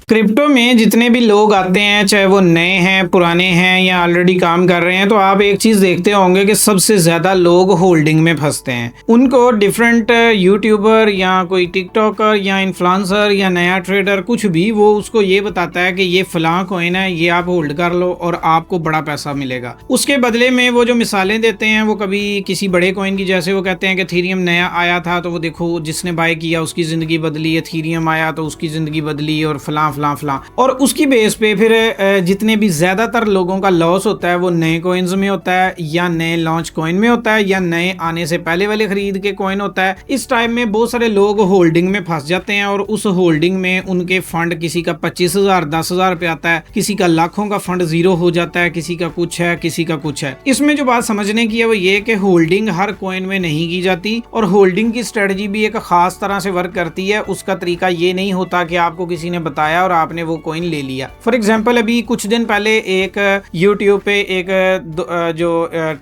Crypto में जितने भी लोग आते हैं, चाहे वो नए हैं, पुराने हैं या ऑलरेडी काम कर रहे हैं, तो आप एक चीज़ देखते होंगे कि सबसे ज़्यादा लोग होल्डिंग में फंसते हैं। उनको डिफरेंट यूट्यूबर या कोई टिकटॉकर या इन्फ्लुएंसर या नया ट्रेडर कुछ भी वो उसको ये बताता है कि ये फलां कॉइन है, ये आप होल्ड कर लो और आपको बड़ा पैसा मिलेगा। उसके बदले में वो जो मिसालें देते हैं वो कभी किसी बड़े कॉइन की, जैसे वो कहते हैं कि थीरियम नया आया था तो वो देखो जिसने बाय किया उसकी ज़िंदगी बदली है, थीरियम आया तो उसकी ज़िंदगी बदली और फलां फलां फलां, और उसकी बेस पे फिर जितने भी ज्यादातर लोगों का लॉस होता है वो नए कॉइन्स में होता है या नए लॉन्च कॉइन में होता है या नए आने से पहले वाले खरीद के कॉइन होता है। इस टाइम में बहुत सारे लोग होल्डिंग में फंस जाते हैं और उस होल्डिंग में उनके फंड, किसी का 25,000 10,000 रुपये आता है, किसी का लाखों का फंड जीरो हो जाता है, किसी का कुछ है, किसी का कुछ है। इसमें जो बात समझने की है वो ये कि होल्डिंग हर कॉइन में नहीं की जाती और होल्डिंग की स्ट्रेटजी भी एक खास तरह से वर्क करती है। उसका तरीका ये नहीं होता कि आपको किसी ने बताया और आपने वो कॉइन ले लिया। फॉर एग्जांपल अभी कुछ दिन पहले एक यूट्यूब पे एक जो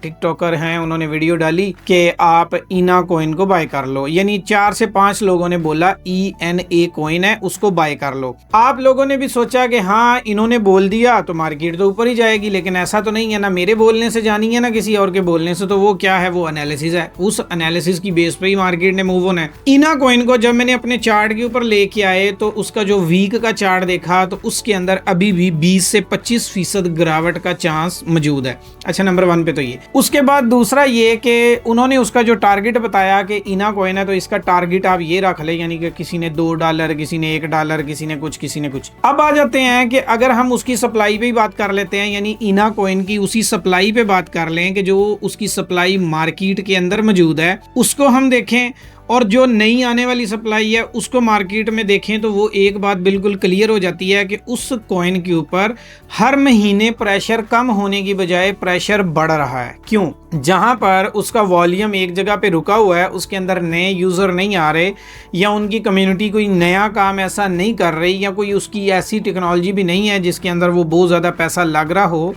टिकटॉकर हैं उन्होंने वीडियो डाली कि आप इना कॉइन को बाय कर लो, यानी 4 से 5 लोगों ने बोला ENA कॉइन है उसको बाय कर लो। आप लोगों ने भी सोचा कि हाँ इन्होंने बोल दिया तो मार्केट तो ऊपर ही जाएगी, लेकिन ऐसा तो नहीं है ना, मेरे बोलने से जानी है ना किसी और के बोलने से। तो वो क्या है, वो एनालिसिस है, उस एनालिसिस की बेस पे ही मार्केट ने मूव होना है। इना कॉइन को जब मैंने अपने चार्ट के ऊपर लेके आए तो उसका जो वीक का चार्ट देखा तो उसके अंदर अभी भी 20 से 25% गिरावट का चांस मौजूद है। अच्छा, नंबर 1 पे तो ये। उसके बाद दूसरा ये कि उन्होंने उसका जो टारगेट बताया कि इना कॉइन है तो इसका टारगेट आप ये रख ले, यानी कि किसी ने $2, किसी ने $1, किसी ने कुछ, किसी ने कुछ। अब आ जाते हैं कि अगर हम उसकी सप्लाई पे ही बात कर लेते हैं, यानी इना कॉइन की उसी सप्लाई पे बात कर लें कि जो उसकी सप्लाई मार्केट के अंदर मौजूद है उसको हम देखें और जो नई आने वाली सप्लाई है उसको मार्केट में देखें, तो वो एक बात बिल्कुल क्लियर हो जाती है कि उस कॉइन के ऊपर हर महीने प्रेशर कम होने की बजाय प्रेशर बढ़ रहा है। क्यों? जहां पर उसका वॉल्यूम एक जगह पे रुका हुआ है, उसके अंदर नए यूज़र नहीं आ रहे या उनकी कम्युनिटी कोई नया काम ऐसा नहीं कर रही या कोई उसकी ऐसी टेक्नोलॉजी भी नहीं है जिसके अंदर वो बहुत ज़्यादा पैसा लग रहा हो,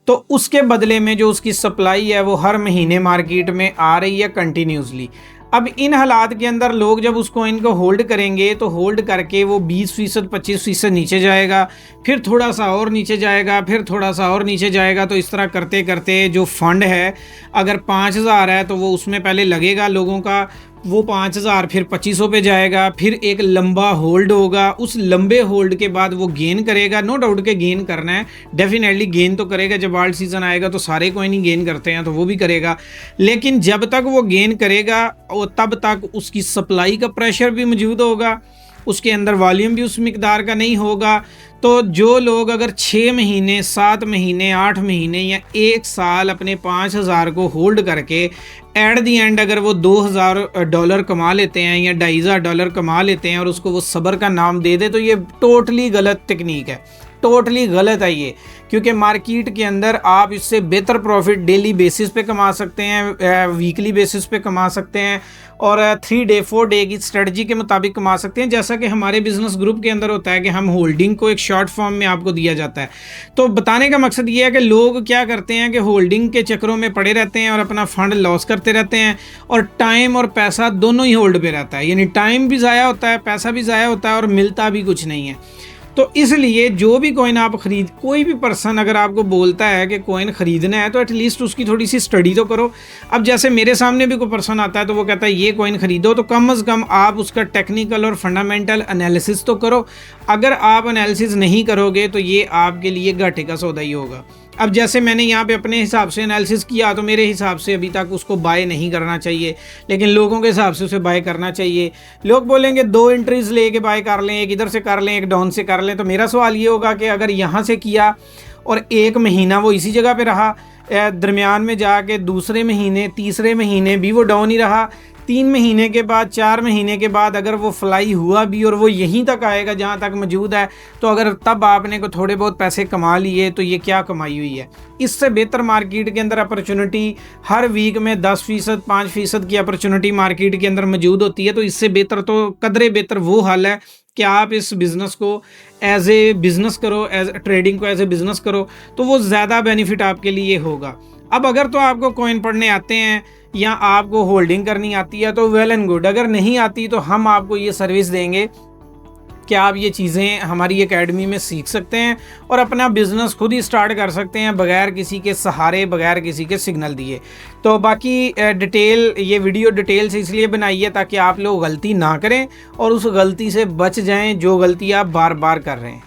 तो उसके बदले में जो उसकी सप्लाई है वो हर महीने मार्केट में आ रही है कंटिन्यूसली। अब इन हालात के अंदर लोग जब उस कॉइन को होल्ड करेंगे तो होल्ड करके वो 20% 25% नीचे जाएगा, फिर थोड़ा सा और नीचे जाएगा, फिर थोड़ा सा और नीचे जाएगा। तो इस तरह करते करते जो फंड है, अगर 5,000 है तो वो उसमें पहले लगेगा लोगों का, वो 5,000 फिर 2500 पे जाएगा, फिर एक लंबा होल्ड होगा, उस लंबे होल्ड के बाद वो गेन करेगा। नो डाउट के गेन करना है, डेफिनेटली गेन तो करेगा। जब वर्ल्ड सीजन आएगा तो सारे कॉइन ही गेन करते हैं तो वो भी करेगा, लेकिन जब तक वो गेन करेगा और तब तक उसकी सप्लाई का प्रेशर भी मौजूद होगा, उसके अंदर वॉल्यूम भी उस मिकदार का नहीं होगा। तो जो लोग अगर 6 महीने 7 महीने 8 महीने या 1 साल अपने 5,000 को होल्ड करके एट दी एंड अगर वो $2,000 कमा लेते हैं या $2,500 कमा लेते हैं और उसको वो सब्र का नाम दे दे, तो ये टोटली गलत टेक्निक है, टोटली गलत है ये। क्योंकि मार्केट के अंदर आप इससे बेहतर प्रॉफिट डेली बेसिस पे कमा सकते हैं, वीकली बेसिस पे कमा सकते हैं और 3 डे 4 डे की स्ट्रेटजी के मुताबिक कमा सकते हैं। जैसा कि हमारे बिजनेस ग्रुप के अंदर होता है कि हम होल्डिंग को एक शॉर्ट फॉर्म में आपको दिया जाता है। तो बताने का मकसद ये है कि लोग क्या करते हैं कि होल्डिंग के चक्करों में पड़े रहते हैं और अपना फंड लॉस करते रहते हैं और टाइम और पैसा दोनों ही होल्ड पे रहता है, यानी टाइम भी ज़ाया होता है, पैसा भी ज़ाया होता है और मिलता भी कुछ नहीं है। तो इसलिए जो भी कॉइन आप खरीद, कोई भी पर्सन अगर आपको बोलता है कि कॉइन खरीदना है तो एटलीस्ट उसकी थोड़ी सी स्टडी तो करो। अब जैसे मेरे सामने भी कोई पर्सन आता है तो वो कहता है ये कॉइन खरीदो, तो कम से कम आप उसका टेक्निकल और फंडामेंटल एनालिसिस तो करो। अगर आप एनालिसिस नहीं करोगे तो ये आपके लिए घाटे का सौदा ही होगा। अब जैसे मैंने यहाँ पे अपने हिसाब से एनालिसिस किया तो मेरे हिसाब से अभी तक उसको बाय नहीं करना चाहिए, लेकिन लोगों के हिसाब से उसे बाय करना चाहिए। लोग बोलेंगे 2 एंट्रीज लेके बाय कर लें, एक इधर से कर लें, एक डाउन से कर लें। तो मेरा सवाल ये होगा कि अगर यहाँ से किया और 1 महीना वो इसी जगह पे रहा, दरमियान में जाके दूसरे महीने तीसरे महीने भी वो डाउन ही रहा, 3 महीने के बाद 4 महीने के बाद अगर वो फ्लाई हुआ भी और वो यहीं तक आएगा जहाँ तक मौजूद है, तो अगर तब आपने को थोड़े बहुत पैसे कमा लिए तो ये क्या कमाई हुई है। इससे बेहतर मार्केट के अंदर अपॉर्चुनिटी हर वीक में 10% 5% की अपॉर्चुनिटी मार्केट के अंदर मौजूद होती है। तो इससे बेहतर, तो कदरे बेहतर वो हाल है कि आप इस बिज़नेस को एज ए बिज़नेस करो, एज ट्रेडिंग को एज ए बिज़नेस करो, तो वो ज़्यादा बेनिफिट आपके लिए होगा। अब अगर तो आपको कॉइन पढ़ने आते हैं या आपको होल्डिंग करनी आती है तो वेल एंड गुड, अगर नहीं आती तो हम आपको ये सर्विस देंगे क्या आप ये चीज़ें हमारी एकेडमी में सीख सकते हैं और अपना बिज़नेस खुद ही स्टार्ट कर सकते हैं बगैर किसी के सहारे, बगैर किसी के सिग्नल दिए। तो बाकी ये वीडियो डिटेल से इसलिए बनाई है ताकि आप लोग गलती ना करें और उस गलती से बच जाएं जो गलती आप बार बार कर रहे हैं।